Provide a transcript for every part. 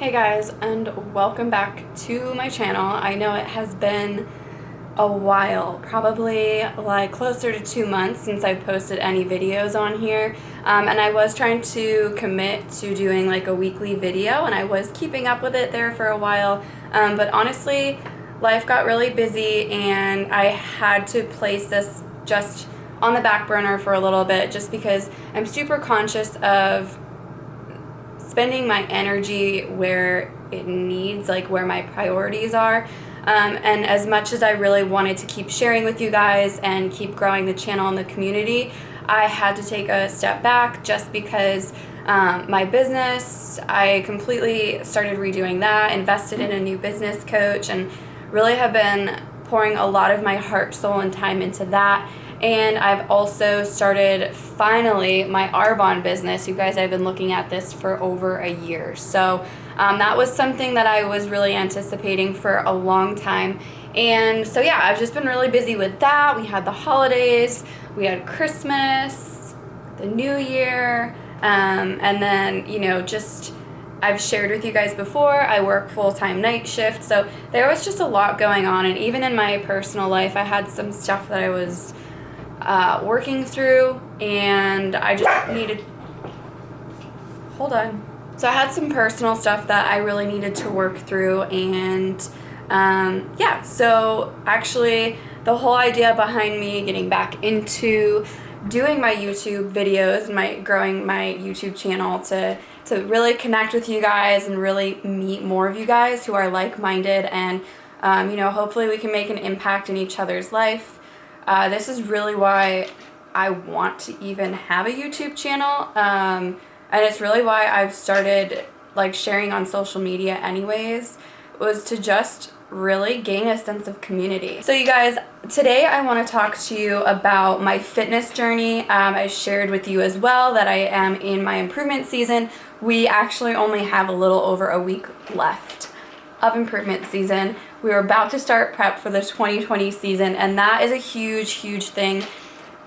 Hey guys, and welcome back to my channel. I know it has been a while, probably like closer to 2 months since I've posted any videos on here, and I was trying to commit to doing like a weekly video, and I was keeping up with it there for a while, but honestly life got really busy and I had to place this just on the back burner for a little bit just because I'm super conscious of spending my energy where it needs, like where my priorities are. And as much as I really wanted to keep sharing with you guys and keep growing the channel and the community, I had to take a step back just because my business, I completely started redoing that, invested in a new business coach, and really have been pouring a lot of my heart, soul, and time into that. And I've also started, finally, my ARBONNE business. You guys, I've been looking at this for over a year. So that was something that I was really anticipating for a long time. And so yeah, I've just been really busy with that. We had the holidays, we had Christmas, the New Year, and then, just I've shared with you guys before, I work full-time night shift. So there was just a lot going on. And even in my personal life, I had some stuff that I was working through, and I just needed, hold on. So I had some personal stuff that I really needed to work through, and yeah, so actually the whole idea behind me getting back into doing my YouTube videos and growing my YouTube channel to really connect with you guys and really meet more of you guys who are like-minded, and hopefully we can make an impact in each other's life. This is really why I want to even have a YouTube channel, and it's really why I've started like sharing on social media anyways, was to just really gain a sense of community. So you guys, today I want to talk to you about my fitness journey. I shared with you as well that I am in my improvement season. We actually only have a little over a week left of improvement season. We are about to start prep for the 2020 season, and that is a huge thing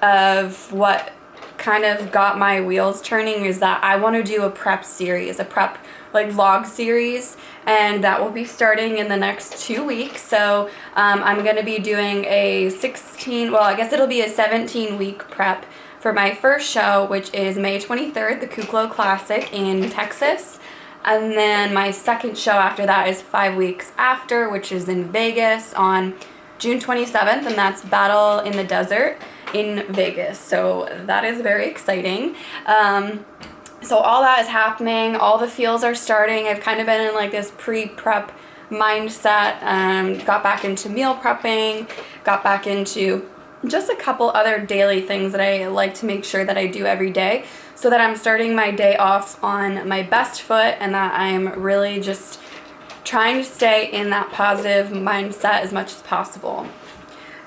of what kind of got my wheels turning, is that I want to do a prep series, a prep like vlog series, and that will be starting in the next 2 weeks. So I'm going to be doing a 17-week prep for my first show, which is May 23rd, the Kuklo Classic in Texas. And then my second show after that is 5 weeks after, which is in Vegas on June 27th, and that's Battle in the Desert in Vegas. So that is very exciting. So all that is happening. All the feels are starting. I've kind of been in like this pre-prep mindset. Got back into meal prepping, got back into just a couple other daily things that I like to make sure that I do every day, so that I'm starting my day off on my best foot, and that I'm really just trying to stay in that positive mindset as much as possible.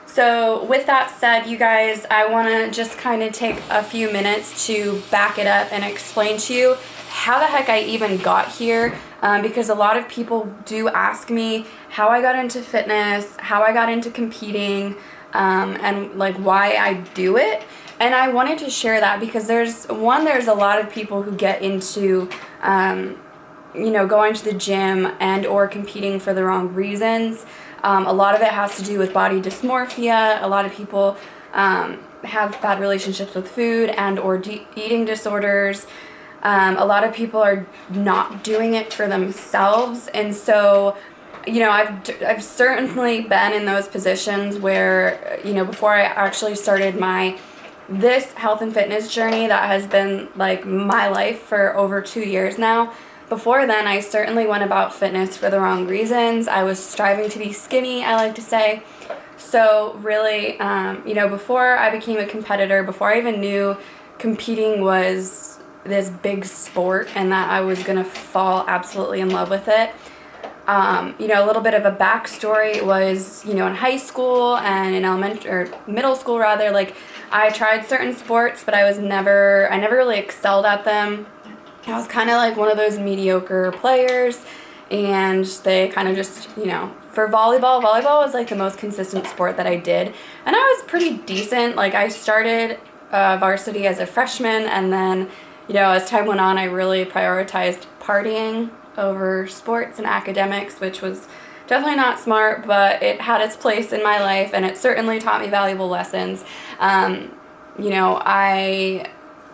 So with that said, you guys, I want to just kind of take a few minutes to back it up and explain to you how the heck I even got here, because a lot of people do ask me how I got into fitness, how I got into competing, and like why I do it. And I wanted to share that because there's a lot of people who get into going to the gym and or competing for the wrong reasons. A lot of it has to do with body dysmorphia. A lot of people have bad relationships with food and or eating disorders. A lot of people are not doing it for themselves, and so I've certainly been in those positions where before I actually started this health and fitness journey that has been like my life for over 2 years now. Before then, I certainly went about fitness for the wrong reasons. I was striving to be skinny, I like to say. So really, before I became a competitor, before I even knew competing was this big sport and that I was gonna fall absolutely in love with it, a little bit of a backstory was, in high school and in middle school rather, like I tried certain sports, but I never really excelled at them. I was kind of like one of those mediocre players, and they kind of just, for volleyball was like the most consistent sport that I did, and I was pretty decent. Like I started varsity as a freshman, and then, as time went on, I really prioritized partying over sports and academics, which was definitely not smart, but it had its place in my life, and it certainly taught me valuable lessons. I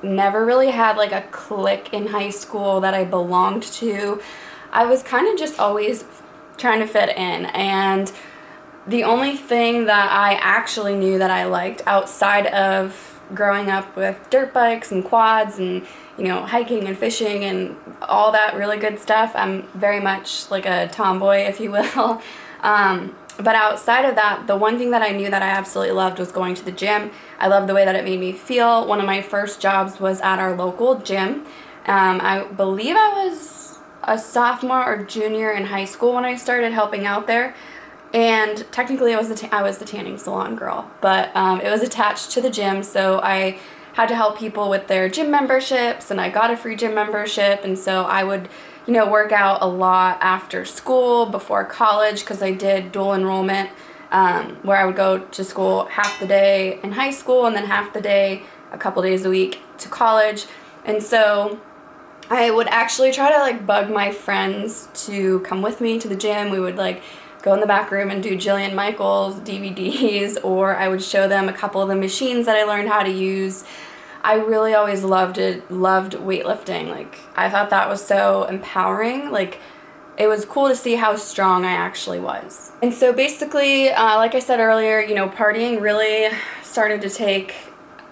never really had like a clique in high school that I belonged to. I was kind of just always trying to fit in, and the only thing that I actually knew that I liked outside of growing up with dirt bikes and quads and, hiking and fishing and all that really good stuff, I'm very much like a tomboy, if you will. But outside of that, the one thing that I knew that I absolutely loved was going to the gym. I loved the way that it made me feel. One of my first jobs was at our local gym. I believe I was a sophomore or junior in high school when I started helping out there. And technically I was the tanning salon girl, but it was attached to the gym, so I had to help people with their gym memberships, and I got a free gym membership, and so I would work out a lot after school, before college, because I did dual enrollment, where I would go to school half the day in high school and then half the day, a couple days a week, to college. And so I would actually try to bug my friends to come with me to the gym. We would go in the back room and do Jillian Michaels DVDs, or I would show them a couple of the machines that I learned how to use. I really always loved weightlifting. I thought that was so empowering. It was cool to see how strong I actually was. And so basically, like I said earlier, partying really started to take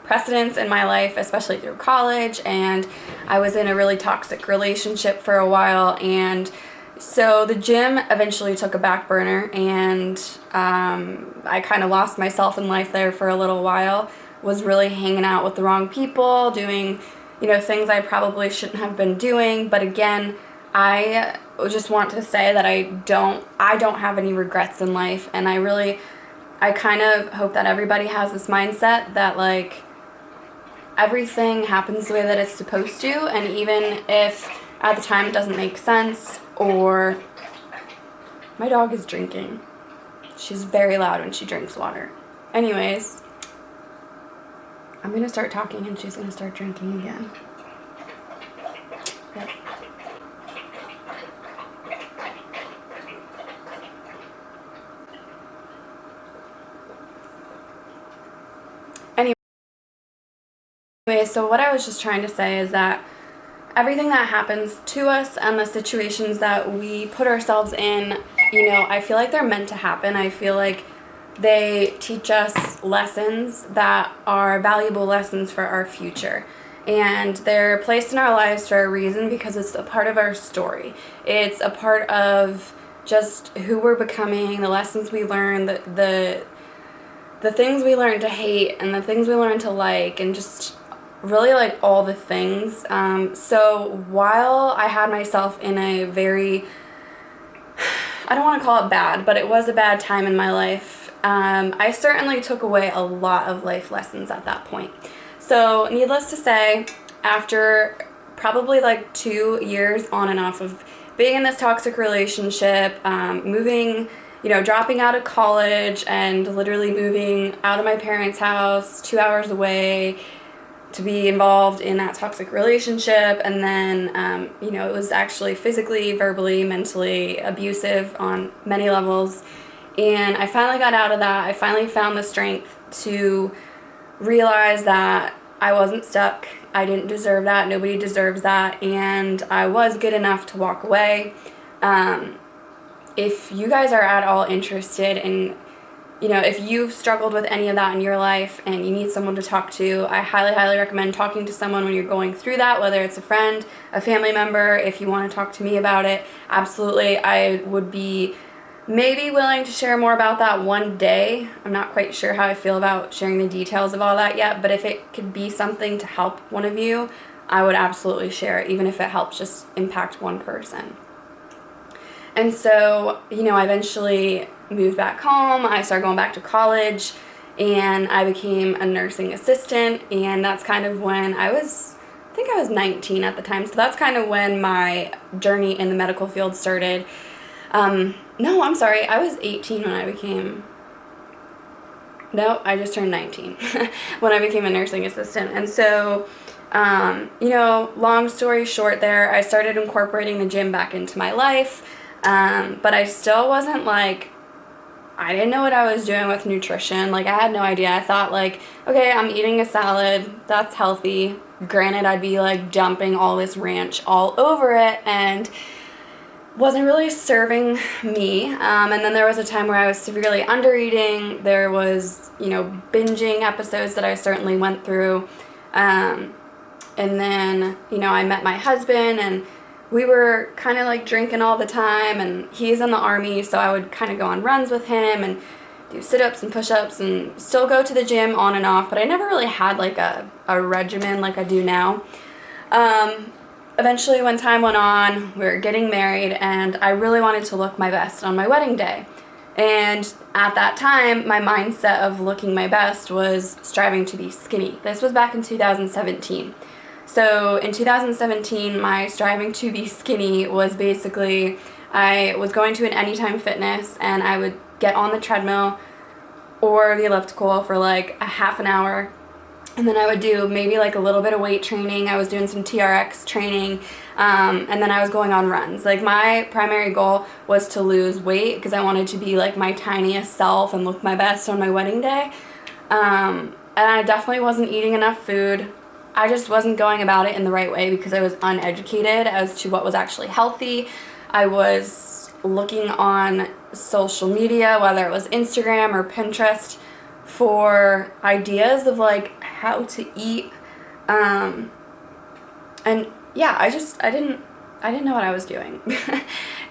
precedence in my life, especially through college, and I was in a really toxic relationship for a while, and so the gym eventually took a back burner, and I kind of lost myself in life there for a little while. Was really hanging out with the wrong people, doing things I probably shouldn't have been doing. But again, I just want to say that I don't have any regrets in life, and I kind of hope that everybody has this mindset that everything happens the way that it's supposed to, and even if at the time it doesn't make sense, or my dog is drinking. She's very loud when she drinks water. Anyways, I'm going to start talking and she's going to start drinking again. Yep. Anyway, so what I was just trying to say is that everything that happens to us and the situations that we put ourselves in, I feel like they're meant to happen. I feel like they teach us lessons that are valuable lessons for our future. And they're placed in our lives for a reason, because it's a part of our story. It's a part of just who we're becoming, the lessons we learn, the things we learn to hate and the things we learn to like, and just really all the things. So while I had myself in a very, I don't want to call it bad, but it was a bad time in my life, I certainly took away a lot of life lessons at that point. So needless to say, after probably 2 years on and off of being in this toxic relationship, moving, dropping out of college and literally moving out of my parents' house 2 hours away to be involved in that toxic relationship, and then, it was actually physically, verbally, mentally abusive on many levels. And I finally got out of that. I finally found the strength to realize that I wasn't stuck. I didn't deserve that. Nobody deserves that. And I was good enough to walk away. If you guys are at all interested in, if you've struggled with any of that in your life and you need someone to talk to, I highly, highly recommend talking to someone when you're going through that, whether it's a friend, a family member. If you want to talk to me about it, absolutely. I would be maybe willing to share more about that one day. I'm not quite sure how I feel about sharing the details of all that yet, but if it could be something to help one of you, I would absolutely share it, even if it helps just impact one person. And so, I eventually moved back home. I started going back to college, and I became a nursing assistant, and that's kind of when I think I was 19 at the time, so that's kind of when my journey in the medical field started. No, I'm sorry, I was 18 when I became, no, I just turned 19 when I became a nursing assistant. And so Long story short there, I started incorporating the gym back into my life, but I still wasn't like, I didn't know what I was doing with nutrition. Like, I had no idea. I thought, like, okay, I'm eating a salad. That's healthy. Granted, I'd be, like, dumping all this ranch all over it, and wasn't really serving me. And then there was a time where I was severely undereating. There was, binging episodes that I certainly went through. And then, I met my husband, and we were kind of like drinking all the time, and he's in the Army, so I would kind of go on runs with him and do sit-ups and push-ups and still go to the gym on and off, but I never really had like a regimen like I do now. Eventually, when time went on, we were getting married, and I really wanted to look my best on my wedding day. And at that time, my mindset of looking my best was striving to be skinny. This was back in 2017. So in 2017, my striving to be skinny was basically, I was going to an Anytime Fitness, and I would get on the treadmill or the elliptical for like a half an hour, and then I would do maybe like a little bit of weight training. I was doing some TRX training, and then I was going on runs. Like, my primary goal was to lose weight because I wanted to be like my tiniest self and look my best on my wedding day. And I definitely wasn't eating enough food. I just wasn't going about it in the right way because I was uneducated as to what was actually healthy. I was looking on social media, whether it was Instagram or Pinterest, for ideas of like how to eat. And yeah, I didn't know what I was doing.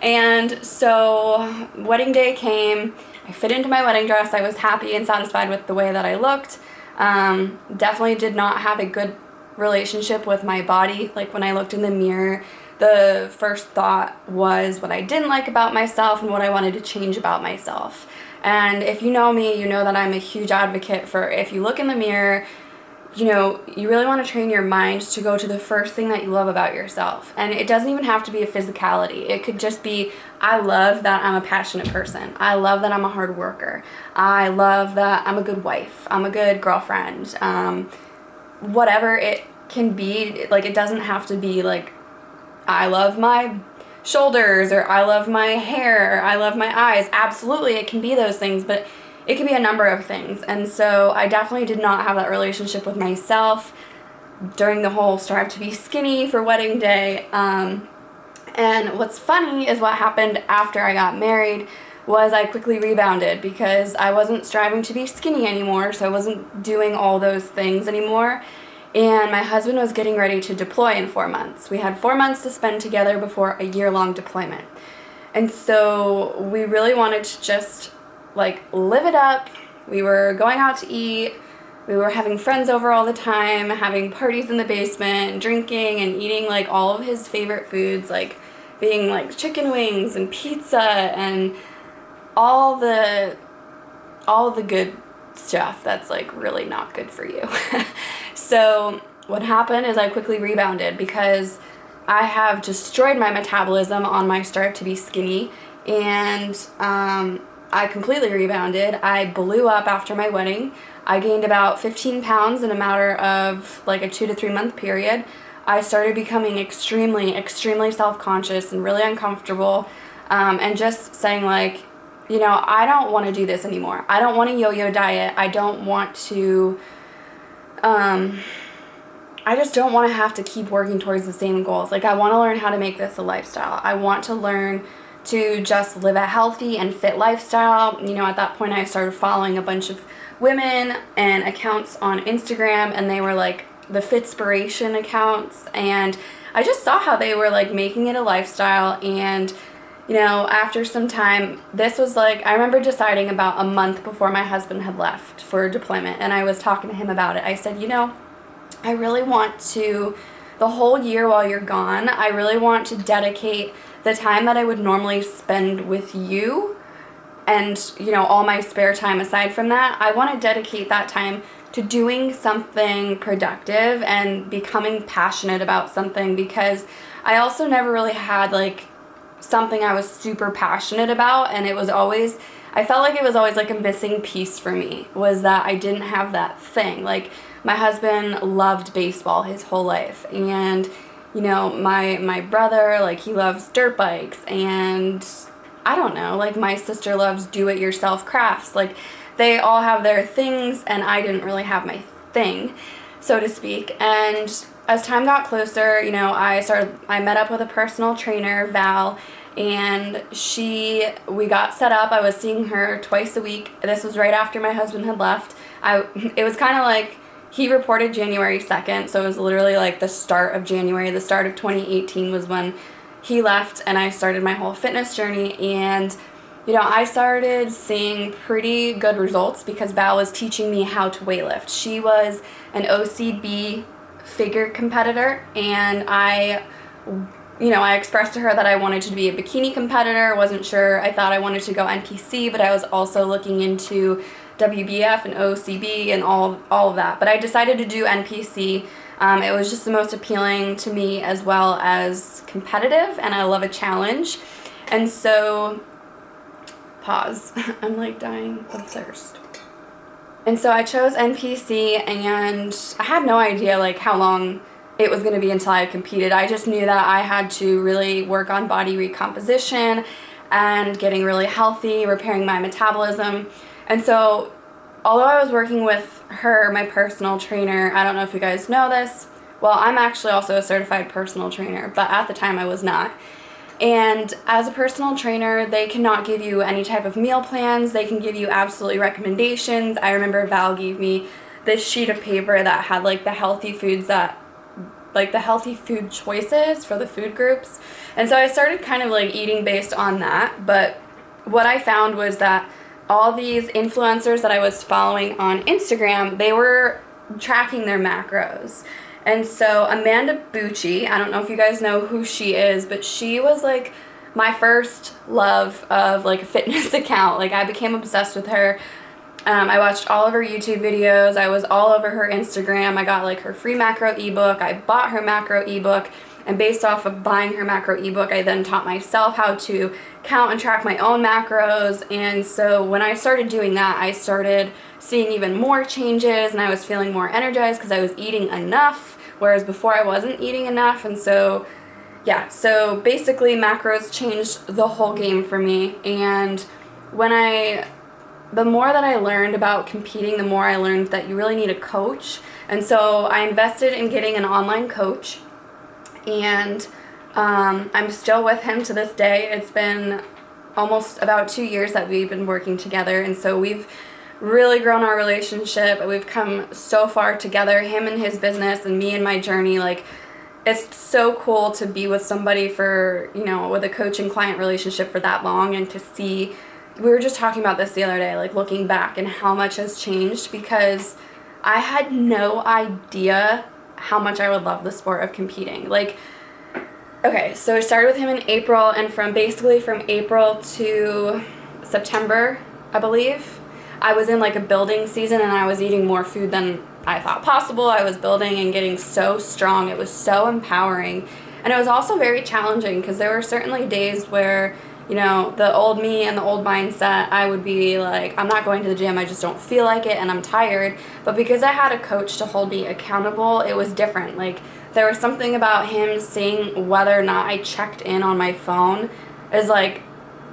And so wedding day came. I fit into my wedding dress. I was happy and satisfied with the way that I looked. Definitely did not have a good relationship with my body. Like, when I looked in the mirror, the first thought was what I didn't like about myself and what I wanted to change about myself. And if you know me, you know that I'm a huge advocate for, if you look in the mirror, you really want to train your mind to go to the first thing that you love about yourself. And it doesn't even have to be a physicality. It could just be, I love that I'm a passionate person. I love that I'm a hard worker. I love that I'm a good wife. I'm a good girlfriend. Whatever it can be, like, it doesn't have to be like, I love my shoulders, or I love my hair, or I love my eyes. Absolutely, it can be those things, but it can be a number of things. And so I definitely did not have that relationship with myself during the whole strive to be skinny for wedding day. And what's funny is what happened after I got married was I quickly rebounded because I wasn't striving to be skinny anymore, so I wasn't doing all those things anymore. And my husband was getting ready to deploy in 4 months. We had 4 months to spend together before a year-long deployment. And so we really wanted to just, like, live it up. We were going out to eat. We were having friends over all the time, having parties in the basement, drinking and eating, like, all of his favorite foods, like being, like, chicken wings and pizza and all the good stuff that's, like, really not good for you. So what happened is I quickly rebounded because I have destroyed my metabolism on my strive to be skinny, and I completely rebounded. I blew up after my wedding. I gained about 15 pounds in a matter of like a 2 to 3 month period. I started becoming extremely, extremely self-conscious and really uncomfortable, and just saying, like, I don't want to do this anymore. I don't want a yo-yo diet. I don't want to, I just don't want to have to keep working towards the same goals. Like, I want to learn how to make this a lifestyle. I want to learn to just live a healthy and fit lifestyle. At that point, I started following a bunch of women and accounts on Instagram, and they were like the Fitspiration accounts, and I just saw how they were like making it a lifestyle. And after some time, this was like, I remember deciding about a month before my husband had left for deployment, and I was talking to him about it. I said, I really want to, the whole year while you're gone, I really want to dedicate the time that I would normally spend with you and, all my spare time aside from that, I want to dedicate that time to doing something productive and becoming passionate about something, because I also never really had like something I was super passionate about, and it was always, I felt like it was always like a missing piece for me, was that I didn't have that thing. Like, my husband loved baseball his whole life, and you know, my brother, like, he loves dirt bikes, and I don't know, like, my sister loves do-it-yourself crafts. Like, they all have their things, and I didn't really have my thing, so to speak. And as time got closer, you know, I met up with a personal trainer, Val, and we got set up. I was seeing her twice a week. This was right after my husband had left. It was kind of like, he reported January 2nd, so it was literally like the start of January. The start of 2018 was when he left, and I started my whole fitness journey. And you know, I started seeing pretty good results because Val was teaching me how to weightlift. She was an OCB figure competitor, and I expressed to her that I wanted to be a bikini competitor. Wasn't sure. I thought I wanted to go NPC, but I was also looking into WBF and OCB and all of that. But I decided to do NPC. It was just the most appealing to me, as well as competitive, and I love a challenge. And so, pause. I'm like dying of thirst. And so I chose NPC, and I had no idea like how long it was going to be until I competed. I just knew that I had to really work on body recomposition and getting really healthy, repairing my metabolism. And so, although I was working with her, my personal trainer, I don't know if you guys know this, well, I'm actually also a certified personal trainer, but at the time I was not. And as a personal trainer, they cannot give you any type of meal plans. They can give you absolutely recommendations. I remember Val gave me this sheet of paper that had like the healthy foods the healthy food choices for the food groups. And so I started kind of like eating based on that. But what I found was that all these influencers that I was following on Instagram, they were tracking their macros. And so Amanda Bucci, I don't know if you guys know who she is, but she was like my first love of like a fitness account. Like, I became obsessed with her. I watched all of her YouTube videos. I was all over her Instagram. I got like her free macro ebook. I bought her macro ebook. And based off of buying her macro ebook, I then taught myself how to count and track my own macros. And so when I started doing that, I started seeing even more changes, and I was feeling more energized because I was eating enough, whereas before I wasn't eating enough. And so, yeah, so basically macros changed the whole game for me. And the more that I learned about competing, the more I learned that you really need a coach. And so I invested in getting an online coach. And I'm still with him to this day. It's been almost about 2 years that we've been working together, and so we've really grown our relationship. We've come so far together, him and his business and me and my journey. Like, it's so cool to be with somebody for, you know, with a coaching client relationship for that long, and to see, we were just talking about this the other day, like looking back and how much has changed, because I had no idea how much I would love the sport of competing. Like, okay, so I started with him in April, and from April to September, I believe, I was in like a building season, and I was eating more food than I thought possible. I was building and getting so strong. It was so empowering. And it was also very challenging, because there were certainly days where, you know, the old me and the old mindset, I would be like, I'm not going to the gym, I just don't feel like it, and I'm tired. But because I had a coach to hold me accountable, it was different. Like, there was something about him seeing whether or not I checked in on my phone, is like,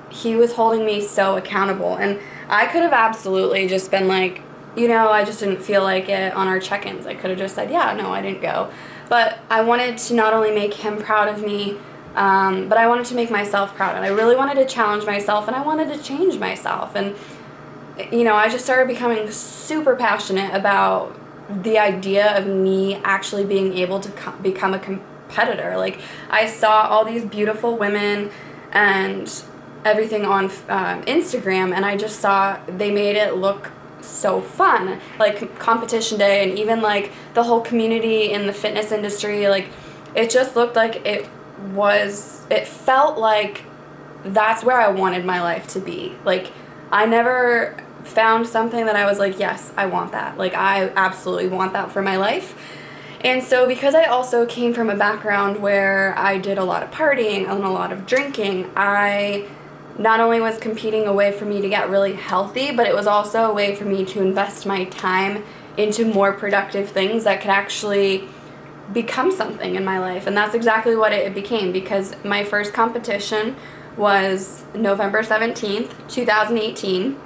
he was holding me so accountable. And I could have absolutely just been like, you know, I just didn't feel like it on our check-ins. I could have just said, yeah, no, I didn't go. But I wanted to not only make him proud of me, but I wanted to make myself proud, and I really wanted to challenge myself, and I wanted to change myself. And, you know, I just started becoming super passionate about the idea of me actually being able to become a competitor. Like, I saw all these beautiful women and everything on Instagram, and I just saw they made it look so fun, like competition day, and even like the whole community in the fitness industry. Like, it just looked like it felt like that's where I wanted my life to be. Like, I never found something that I was like, yes, I want that. Like, I absolutely want that for my life. And so, because I also came from a background where I did a lot of partying and a lot of drinking, I not only was competing a way for me to get really healthy, but it was also a way for me to invest my time into more productive things that could actually become something in my life. And that's exactly what it became, because my first competition was November 17th, 2018.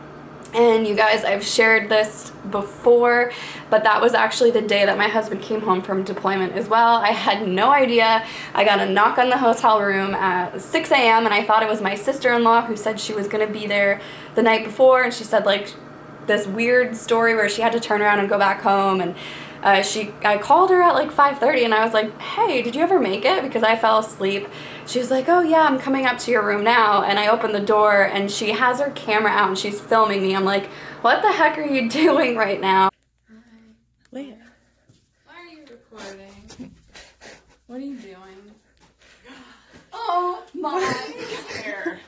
And you guys, I've shared this before, but that was actually the day that my husband came home from deployment as well. I had no idea. I got a knock on the hotel room at 6 a.m. and I thought it was my sister-in-law who said she was going to be there the night before, and she said like this weird story where she had to turn around and go back home. And I called her at like 5:30 and I was like, hey, did you ever make it? Because I fell asleep. She was like, oh yeah, I'm coming up to your room now. And I opened the door and she has her camera out and she's filming me. I'm like, what the heck are you doing right now? Hi. Leah. Why are you recording? What are you doing? Oh my hair.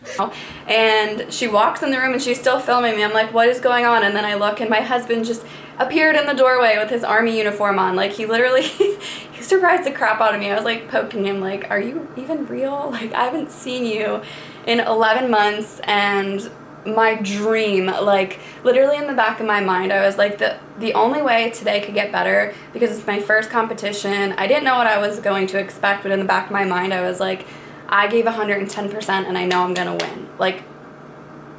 And she walks in the room and she's still filming me. I'm like, what is going on? And then I look and my husband just appeared in the doorway with his army uniform on. Like, he literally, he surprised the crap out of me. I was like poking him like, are you even real? Like, I haven't seen you in 11 months. And my dream, like literally in the back of my mind, I was like, the only way today could get better, because it's my first competition. I didn't know what I was going to expect, but in the back of my mind, I was like, I gave 110% and I know I'm gonna win. Like,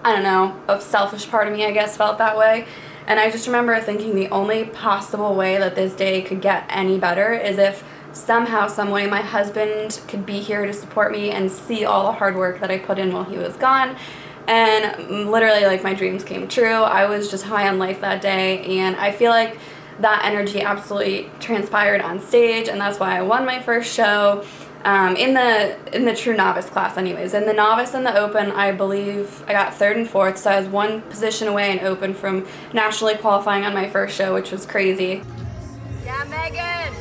I don't know, a selfish part of me, I guess, felt that way. And I just remember thinking the only possible way that this day could get any better is if somehow, some way, my husband could be here to support me and see all the hard work that I put in while he was gone. And literally, like, my dreams came true. I was just high on life that day, and I feel like that energy absolutely transpired on stage, and that's why I won my first show. In the true novice class anyways. In the novice and the open, I believe I got 3rd and 4th, so I was one position away in open from nationally qualifying on my first show, which was crazy. Yeah, Megan!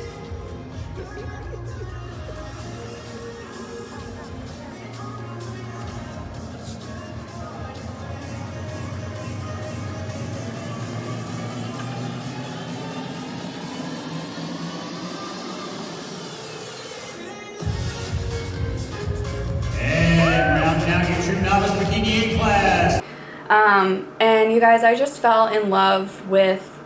Novice Bikini class. And you guys, I just fell in love with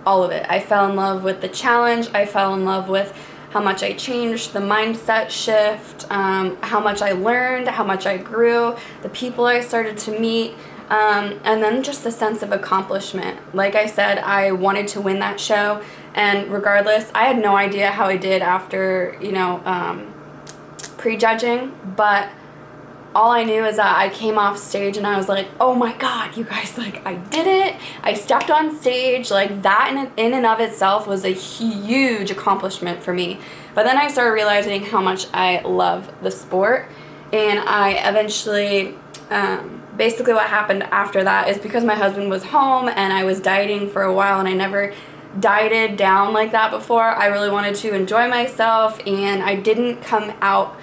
all of it. I fell in love with the challenge. I fell in love with how much I changed, the mindset shift, how much I learned, how much I grew, the people I started to meet, and then just the sense of accomplishment. Like I said, I wanted to win that show, and regardless, I had no idea how I did after, prejudging, but all I knew is that I came off stage and I was like, oh my God, you guys, like, I did it. I stepped on stage. Like, that in and of itself was a huge accomplishment for me. But then I started realizing how much I love the sport. And I eventually, basically what happened after that is because my husband was home and I was dieting for a while and I never dieted down like that before. I really wanted to enjoy myself, and I didn't come out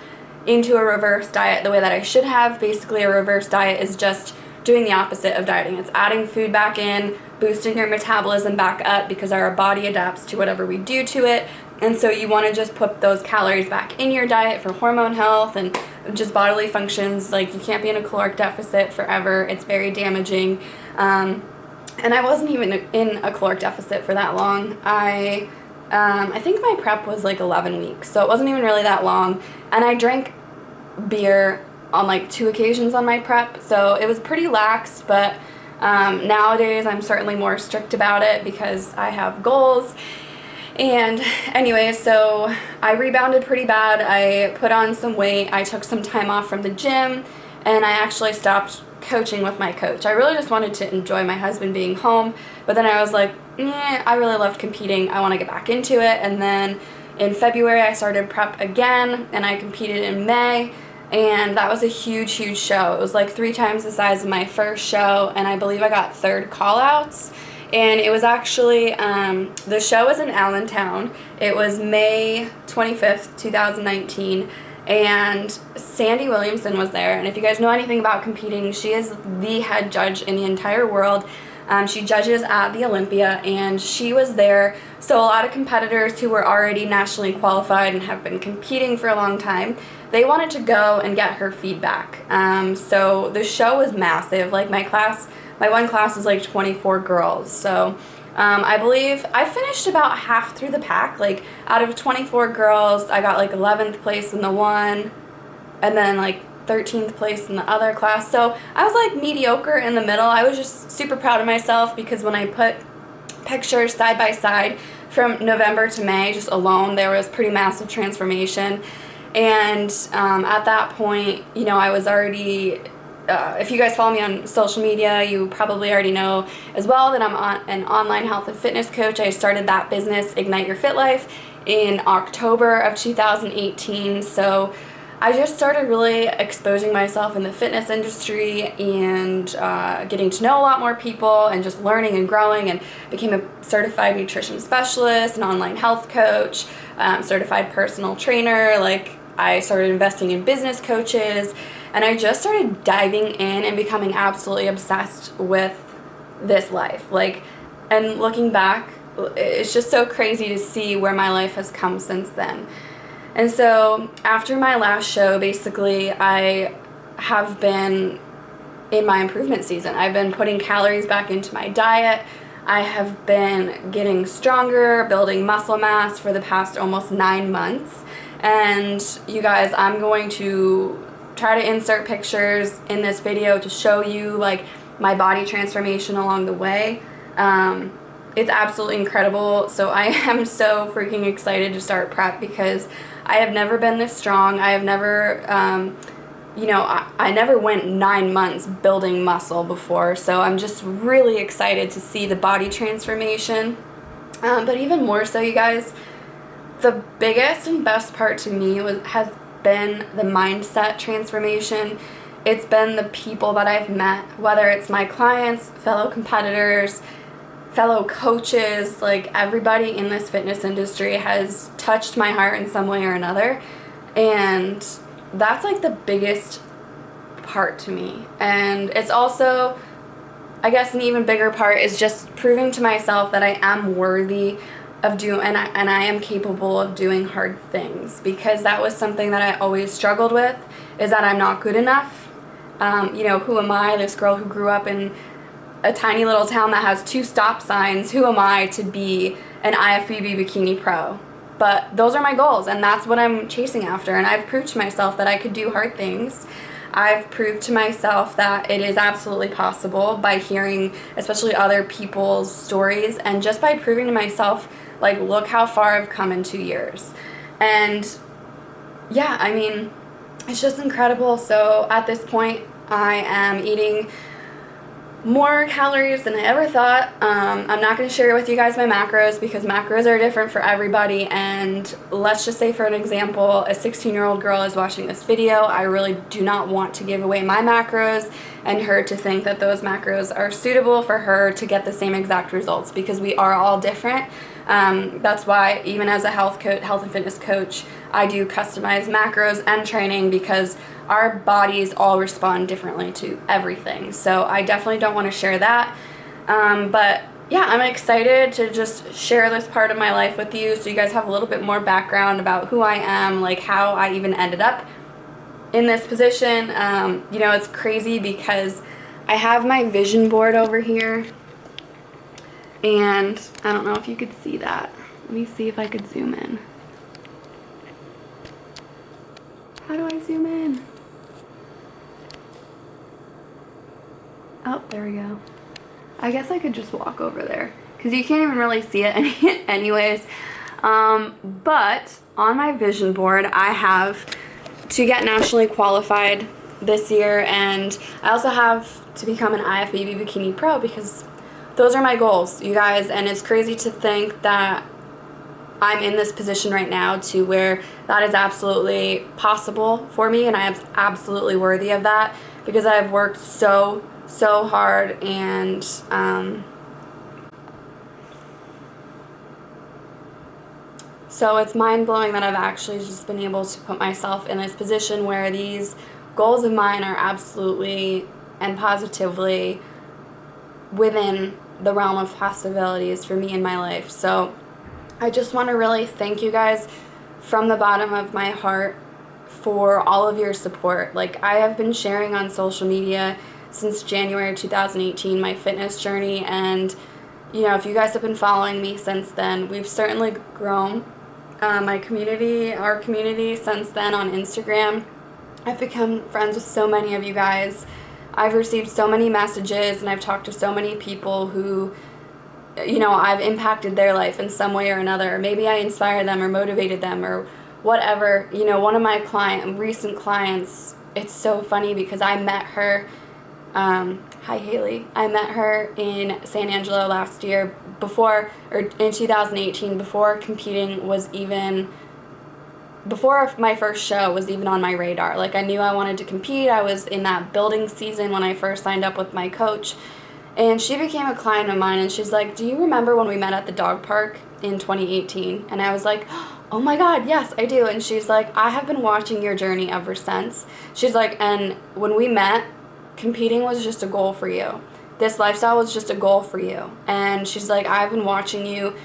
into a reverse diet the way that I should have. Basically, a reverse diet is just doing the opposite of dieting. It's adding food back in, boosting your metabolism back up, because our body adapts to whatever we do to it. And so you want to just put those calories back in your diet for hormone health and just bodily functions. Like, you can't be in a caloric deficit forever. It's very damaging. And I wasn't even in a caloric deficit for that long. I think my prep was like 11 weeks, so it wasn't even really that long. And I drank beer on like 2 occasions on my prep, so it was pretty lax, but nowadays I'm certainly more strict about it because I have goals. And anyway, so I rebounded pretty bad. I put on some weight. I took some time off from the gym, and I actually stopped coaching with my coach. I really just wanted to enjoy my husband being home, but then I was like, I really loved competing. I want to get back into it. And then in February, I started prep again, and I competed in May, and that was a huge show. It was like 3 times the size of my first show, and I believe I got 3rd call-outs. And it was actually, the show was in Allentown. It was May 25th, 2019. And Sandy Williamson was there, and if you guys know anything about competing, she is the head judge in the entire world. She judges at the Olympia, and she was there. So a lot of competitors who were already nationally qualified and have been competing for a long time, they wanted to go and get her feedback. So the show was massive. Like, my one class is like 24 girls, so I believe I finished about half through the pack. Like, out of 24 girls, I got like 11th place in the one, and then like 13th place in the other class. So I was like mediocre in the middle. I was just super proud of myself because when I put pictures side by side from November to May just alone, there was pretty massive transformation. And at that point, you know, I was already, if you guys follow me on social media, you probably already know as well that I'm an online health and fitness coach. I started that business, Ignite Your Fit Life, in October of 2018. So I just started really exposing myself in the fitness industry and getting to know a lot more people and just learning and growing, and became a certified nutrition specialist, an online health coach, certified personal trainer. Like, I started investing in business coaches, and I just started diving in and becoming absolutely obsessed with this life. Like, and looking back, it's just so crazy to see where my life has come since then. And so after my last show, basically, I have been in my improvement season. I've been putting calories back into my diet. I have been getting stronger, building muscle mass for the past almost 9 months. And you guys, I'm going to try to insert pictures in this video to show you like my body transformation along the way. It's absolutely incredible. So I am so freaking excited to start prep because I have never been this strong. I have never, I never went 9 months building muscle before. So I'm just really excited to see the body transformation. But even more so, you guys, the biggest and best part to me has been the mindset transformation. It's been the people that I've met, whether it's my clients, fellow competitors, fellow coaches. Like, everybody in this fitness industry has touched my heart in some way or another, and that's like the biggest part to me. And it's also, I guess, an even bigger part is just proving to myself that I am worthy of doing, and I am capable of doing hard things, because that was something that I always struggled with, is that I'm not good enough. Who am I, this girl who grew up in a tiny little town that has 2 stop signs? Who am I to be an IFBB bikini pro? But those are my goals, and that's what I'm chasing after. And I've proved to myself that I could do hard things. I've proved to myself that it is absolutely possible by hearing especially other people's stories, and just by proving to myself, like, look how far I've come in 2 years. And yeah, I mean, it's just incredible. So at this point, I am eating more calories than I ever thought. I'm not going to share with you guys my macros, because macros are different for everybody. And let's just say, for an example, a 16-year-old girl is watching this video. I really do not want to give away my macros and her to think that those macros are suitable for her to get the same exact results, because we are all different. That's why, even as a health and fitness coach, I do customize macros and training, because our bodies all respond differently to everything. So I definitely don't want to share that. But yeah, I'm excited to just share this part of my life with you, so you guys have a little bit more background about who I am, like how I even ended up in this position. It's crazy because I have my vision board over here, and I don't know if you could see that. Let me see if I could zoom in. How do I zoom in? Oh, there we go. I guess I could just walk over there, because you can't even really see it anyways. But on my vision board, I have to get nationally qualified this year, and I also have to become an IFBB Bikini Pro, because those are my goals, you guys. And it's crazy to think that I'm in this position right now to where that is absolutely possible for me, and I am absolutely worthy of that, because I've worked so hard. And so it's mind-blowing that I've actually just been able to put myself in this position where these goals of mine are absolutely and positively within the realm of possibilities for me in my life. So I just want to really thank you guys from the bottom of my heart for all of your support. Like, I have been sharing on social media since January 2018 my fitness journey, and if you guys have been following me since then, we've certainly grown. Our community since then on Instagram. I've become friends with so many of you guys. I've received so many messages, and I've talked to so many people who, I've impacted their life in some way or another. Maybe I inspired them or motivated them or whatever. One of my recent clients, it's so funny because I met her, hi Haley, I met her in San Angelo last year in 2018, before my first show was even on my radar. Like, I knew I wanted to compete. I was in that building season when I first signed up with my coach. And she became a client of mine, and she's like, do you remember when we met at the dog park in 2018? And I was like, oh my God, yes, I do. And she's like, I have been watching your journey ever since. She's like, and when we met, competing was just a goal for you. This lifestyle was just a goal for you. And she's like, I've been watching you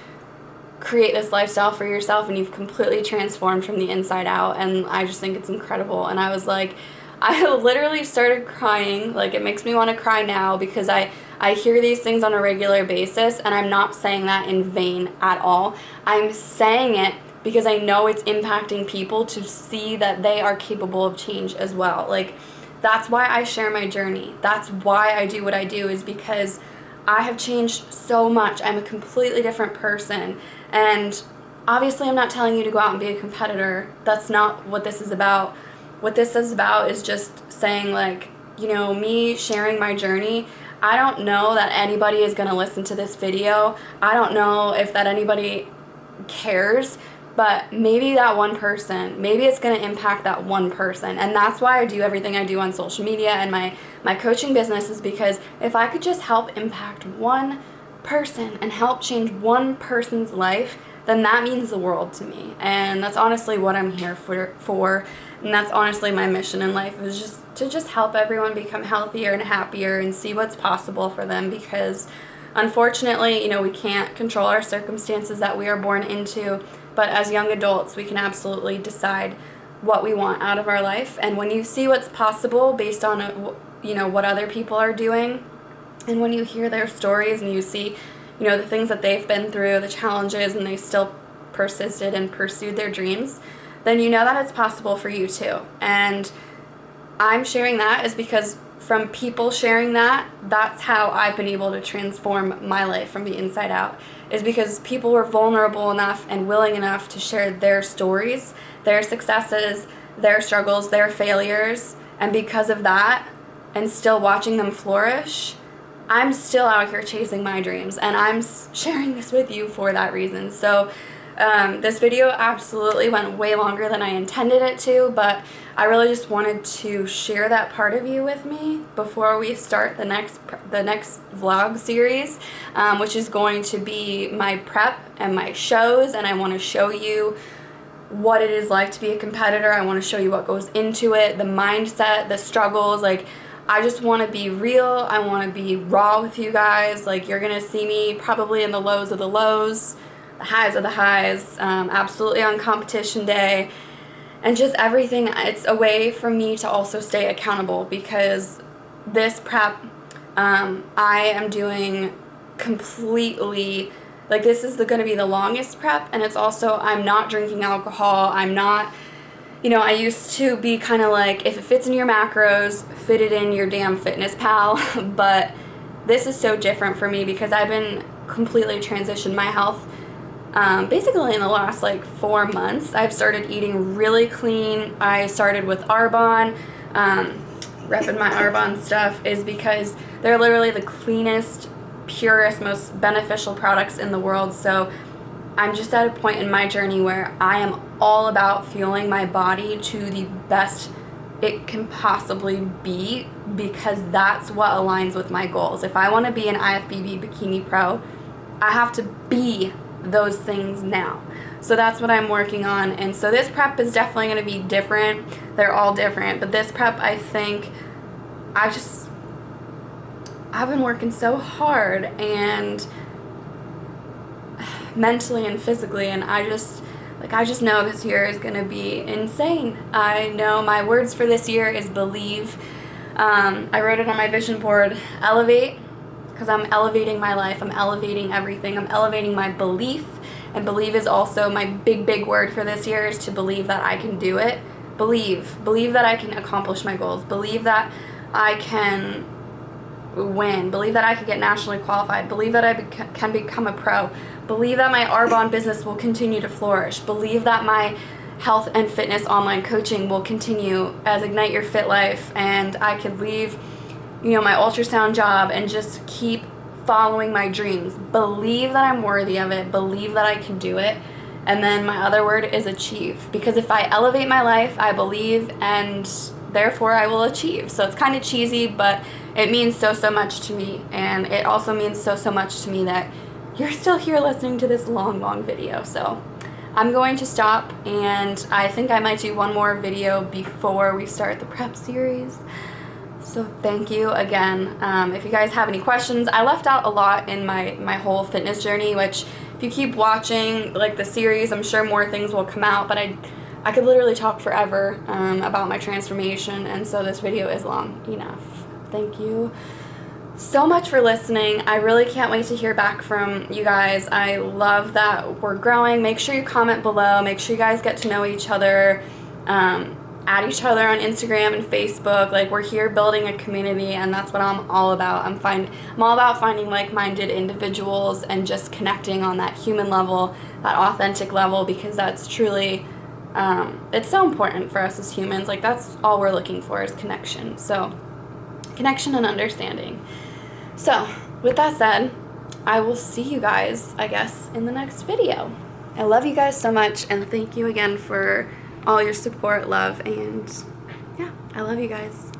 create this lifestyle for yourself, and you've completely transformed from the inside out, and I just think it's incredible. And I was like, I literally started crying. Like, it makes me want to cry now because I hear these things on a regular basis, and I'm not saying that in vain at all. I'm saying it because I know it's impacting people to see that they are capable of change as well. Like, that's why I share my journey. That's why I do what I do, is because I have changed so much. I'm a completely different person. And obviously I'm not telling you to go out and be a competitor. That's not what this is about. What this is about is just saying, like, me sharing my journey. I don't know that anybody is going to listen to this video. I don't know if that anybody cares, but maybe that one person, maybe it's going to impact that one person. And that's why I do everything I do on social media and my coaching business, is because if I could just help impact one person and help change one person's life, then that means the world to me. And that's honestly what I'm here for. And that's honestly my mission in life, is just to help everyone become healthier and happier and see what's possible for them. Because unfortunately, we can't control our circumstances that we are born into, but as young adults, we can absolutely decide what we want out of our life. And when you see what's possible based on what other people are doing, and when you hear their stories and you see the things that they've been through, the challenges, and they still persisted and pursued their dreams, then you know that it's possible for you too. And I'm sharing that is because from people sharing that, that's how I've been able to transform my life from the inside out, is because people were vulnerable enough and willing enough to share their stories, their successes, their struggles, their failures. And because of that, and still watching them flourish, I'm still out here chasing my dreams, and I'm sharing this with you for that reason. So this video absolutely went way longer than I intended it to, but I really just wanted to share that part of you with me before we start the next vlog series, which is going to be my prep and my shows. And I want to show you what it is like to be a competitor. I want to show you what goes into it, the mindset, the struggles. Like, I just want to be real. I want to be raw with you guys. Like, you're going to see me probably in the lows of the lows, the highs of the highs, absolutely on competition day, and just everything. It's a way for me to also stay accountable, because this prep, I am doing completely, like, this is going to be the longest prep, and it's also, I'm not drinking alcohol. I'm not, I used to be kind of like, if it fits in your macros, fit it in your damn Fitness Pal, but this is so different for me because I've been completely transitioned my health. Basically in the last 4 months, I've started eating really clean. I started with ARBONNE. Repping my ARBONNE stuff is because they're literally the cleanest, purest, most beneficial products in the world. So I'm just at a point in my journey where I am all about fueling my body to the best it can possibly be, because that's what aligns with my goals. If I want to be an IFBB Bikini Pro, I have to be those things now. So that's what I'm working on. And so this prep is definitely going to be different. They're all different, but this prep, I think, I've been working so hard, and mentally and physically, and I just know this year is going to be insane. I know my words for this year is believe. I wrote it on my vision board: elevate, because I'm elevating my life. I'm elevating everything. I'm elevating my belief, and believe is also my big word for this year, is to believe that I can do it. Believe that I can accomplish my goals. Believe that I can win. Believe that I could get nationally qualified. Believe that I can become a pro. Believe that my ARBONNE business will continue to flourish. Believe that my health and fitness online coaching will continue as Ignite Your Fit Life, and I could leave, you know, my ultrasound job and just keep following my dreams. Believe that I'm worthy of it. Believe that I can do it. And then my other word is achieve, because if I elevate my life, I believe, and therefore I will achieve. So it's kind of cheesy, but it means so much to me, and it also means so much to me that you're still here listening to this long video. So I'm going to stop, and I think I might do one more video before we start the prep series. So thank you again. If you guys have any questions, I left out a lot in my whole fitness journey, which if you keep watching like the series, I'm sure more things will come out, but I could literally talk forever about my transformation, and so this video is long enough. Thank you so much for listening. I really can't wait to hear back from you guys. I love that we're growing. Make sure you comment below. Make sure you guys get to know each other. Add each other on Instagram and Facebook. Like, we're here building a community, and that's what I'm all about. I'm all about finding like-minded individuals and just connecting on that human level, that authentic level, because that's truly, it's so important for us as humans. Like, that's all we're looking for, is connection. So, connection and understanding. So, with that said, I will see you guys, I guess, in the next video. I love you guys so much, and thank you again for all your support, love, and yeah, I love you guys.